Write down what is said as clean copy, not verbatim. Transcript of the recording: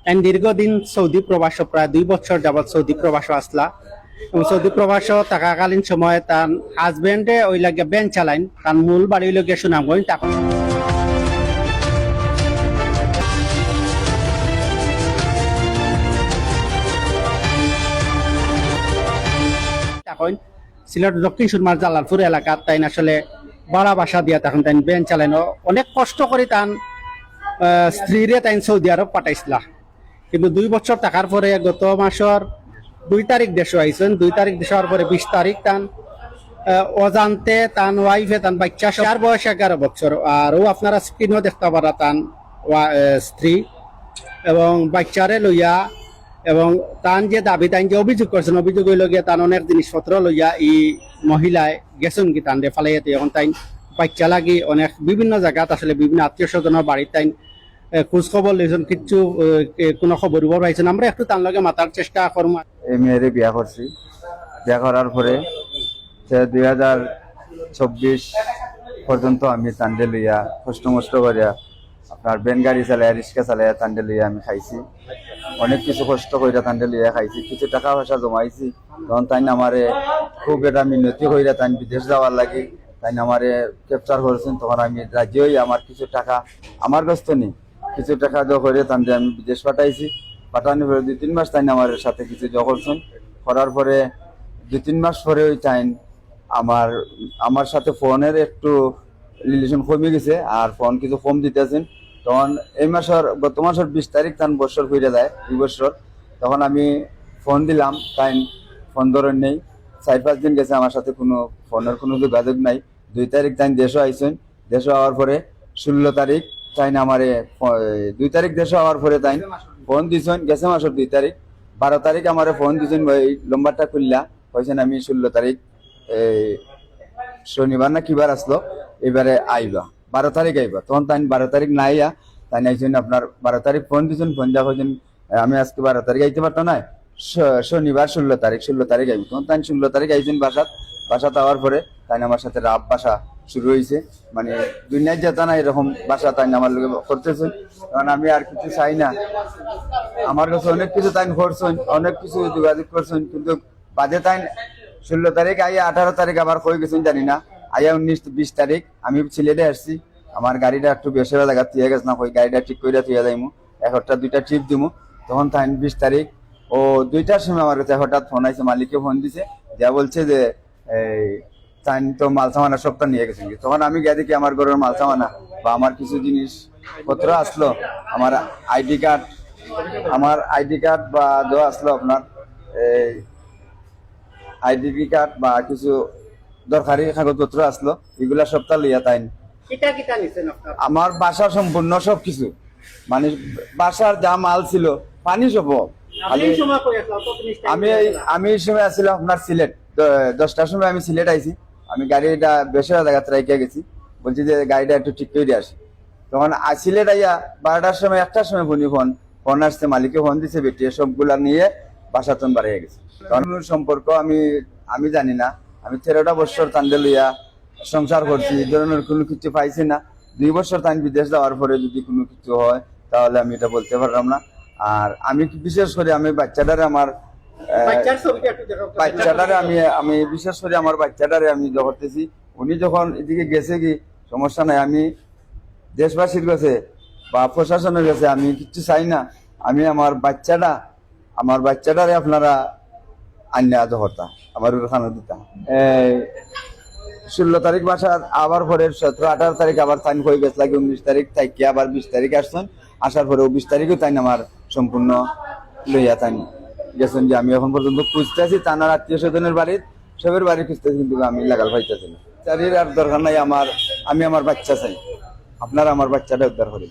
তাই দীর্ঘদিন সৌদি প্রবাস, প্রায় 2 বছর যাবৎ সৌদি প্রবাস আসলা এবং সৌদি প্রবাস থাকাকালীন সময় তার হাজবেন্ডে ওই লাগে ব্যান চালাইন, তার মূল বাড়ি লগে সুনামগঞ্জ। তখন সিলেট দক্ষিণ সুরমার জালালপুর এলাকার তাই আসলে বাড়া বাসা দিয়া তখন তাই ব্যান চালানো অনেক কষ্ট করে তান স্ত্রীরে তাই সৌদি আরব পাঠাইছিলা। কিন্তু 2 বছর থাকার পরে গত মাসের 2 তারিখ দেশে আইছেন। 2 তারিখ দেশে হওয়ার পরে 20 তারিখ তান অজান্তে তান ওয়াইফে তান বাচ্চা, তার বয়স 11 বছর। আর ও আপনারা স্ক্রিনও দেখতে পারা তান স্ত্রী এবং বাচ্চারে লইয়া এবং তান যে দাবি তাই যে অভিযোগ করছেন, অভিযোগ হইল গিয়ে তান অনেক জিনিসপত্র লইয়া এই মহিলায় গেছেন কি তান ফালাইয়াতে। এখন তাই বাচ্চা লাগি অনেক বিভিন্ন জায়গাত আসলে বিভিন্ন আত্মীয় স্বজনের বাড়ির তাই খোঁজ খবর লইছেন, কিচ্ছু কোনো খবর পাইছেন। আমরা একটু তার লগে মাতার চেষ্টা করব। এই মেয়েরে বিয়া করছি, বিয়া করার পরে 2024 পর্যন্ত আমি তান্ডে লইয়া কষ্ট মষ্ট করিয়া আপনার বেন গাড়ি চালাইয়া রিক্সা চালাইয়া তান্ডে লইয়া আমি খাইছি। অনেক কিছু কষ্ট কইরা তান্ডে লইয়া খাইছি, কিছু টাকা পয়সা জমাইছি। তখন তাই আমারে খুব এটা মিনতি কইরা তাই বিদেশ যাওয়ার লাগে তাই আমারে ক্যাপচার করেছেন। তখন আমি রাজি হই, আমার কিছু টাকা আমার কাছে নেই, কিছু টাকা জো করে তান্ডে আমি বিদেশ পাঠাইছি। পাঠানোর পরে 2-3 মাস তাই আমার সাথে কিছু জো করছেন। করার পরে 2-3 মাস পরে ওই টাইম আমার সাথে ফোনের একটু রিলেশন কমে গেছে আর ফোন কিছু কম দিতেছেন। তখন এই মাসের গত মাসের 20 তারিখ তান বছর ফিরে যায় 2 বছর। তখন আমি ফোন দিলাম, তাই ফোন ধরেন নেই। 4-5 দিন গেছে আমার সাথে কোনো ফোনের কোনো যোগাযোগ নাই। 2 তারিখ তাই দেশে আইসেন। দেশে হওয়ার পরে 16 তারিখ তাই আমারে 2 তারিখ দেশে হওয়ার পরে তাই ফোন দিছেন। গেছে মাসের 2 তারিখ 12 তারিখ আমারে ফোন দিছেন, ওই লম্বারটা খুললা কইছেন আমি 16 তারিখ শনিবার না কিবার আসলো এবারে আইবা, 12 তারিখ আইবা। তখন তাই 12 তারিখ না আইয়া তাই আইছেন আপনার 12 তারিখ ফোন দিছেন। ফোন যা কইছেন আমি আজকে 12 তারিখ আইতে পারতো না, শনিবার 16 তারিখ আইবি। তখন তাই 16 তারিখ আইছেন বাসাত আওয়ার পরে তাই আমার সাথে রাব বাসা শুরু হয়েছে। মানে দুনিয়ায় যেত না এরকম বাসা তাই আমার লোক করতেছেন। কারণ আমি আর কিছু চাই না, আমার কাছে অনেক কিছু তাই করছেন, অনেক কিছু যোগাযোগ করছেন, কিন্তু বাদে তাই 16 তারিখ আইয়া 18 তারিখ আবার কই গেছেন জানি না। আইয়া 19-20 তারিখ আমি সিলেটে আসছি। আমার গাড়িটা একটু বেশি জায়গা থিয়ে গেছে না, কই গাড়িটা ঠিক করে থিয়ে যাইমু, 1টা-2টা ট্রিপ দিমু। তখন তাই 20 তারিখ ও 2টার সময় আমার কাছে হঠাৎ ফোন আইছে, মালিককে ফোন দিছে, যা বলছে যে এই তাই তো মাল সামানা সবটা নিয়ে গেছেন। তখন আমি গিয়ে দেখি আমার ঘরের মাল সামানা বা আমার কিছু জিনিসপত্র আসলো, আমার আইডি কার্ড বা দেওয়া আসলো, আপনার এই আইডি কার্ড বা কিছু দরকারি কাগজপত্র আসলো, এগুলা সবটা লইয়া তাই আমার বাসা সম্পূর্ণ সবকিছু, মানে বাসার যা মাল ছিল পানি সব। আমি এই সময় আসছিলাম আপনার সিলেট, 10টার সময় আমি সিলেট আইছি। আমি গাড়িটা বেশি জায়গাতে রাখিয়া গেছি, বলছি যে গাড়িটা একটু ঠিক করে আসি। তখন সিলেট আইয়া 12টার সময় 1টার সময় ফোন আসছে, মালিকে ফোন দিছে, বেটি সবগুলা নিয়ে বাসাতন বাড়িয়ে গেছে। তখন সম্পর্ক আমি জানি না। আমি 13টা বছর তান্ডে লইয়া সংসার করছি, এই ধরনের কোনো কিছু পাইছি না। 2 বছর তাই বিদেশ যাওয়ার পরে যদি কোনো কিছু হয় তাহলে আমি এটা বলতে পারলাম না। আর আমি বিশেষ করে আমি বাচ্চাটারে আমি বিশেষ করে আমার বাচ্চাটারে আমি করতেছি। উনি যখন এদিকে গেছে কি সমস্যা নাই, আমি দেশবাসীর কাছে বা প্রশাসনের কাছে আমি কিছু চাই না। আমি আমার বাচ্চাটারে আপনারা আন্যা হতা আমার খানা দিতা। 16 তারিখ বাসার আবার পরে 17-18 তারিখ আবার তাই হয়ে গেছে লাগে 19 তারিখ থাকি আবার 20 তারিখ আসছেন। আসার পরে 20 তারিখও তাই আমার সম্পূর্ণ লইয়া তাই গেছেন। যে আমি এখন পর্যন্ত খুঁজতেছি তানার আত্মীয় স্বজনের বাড়ির সবের বাড়ি খুঁজতেছি, কিন্তু আমি লাগাল পাইতেছি না। চারির আর দরকার নাই, আমি আমার বাচ্চা চাই, আপনারা আমার বাচ্চাটা উদ্ধার করেন।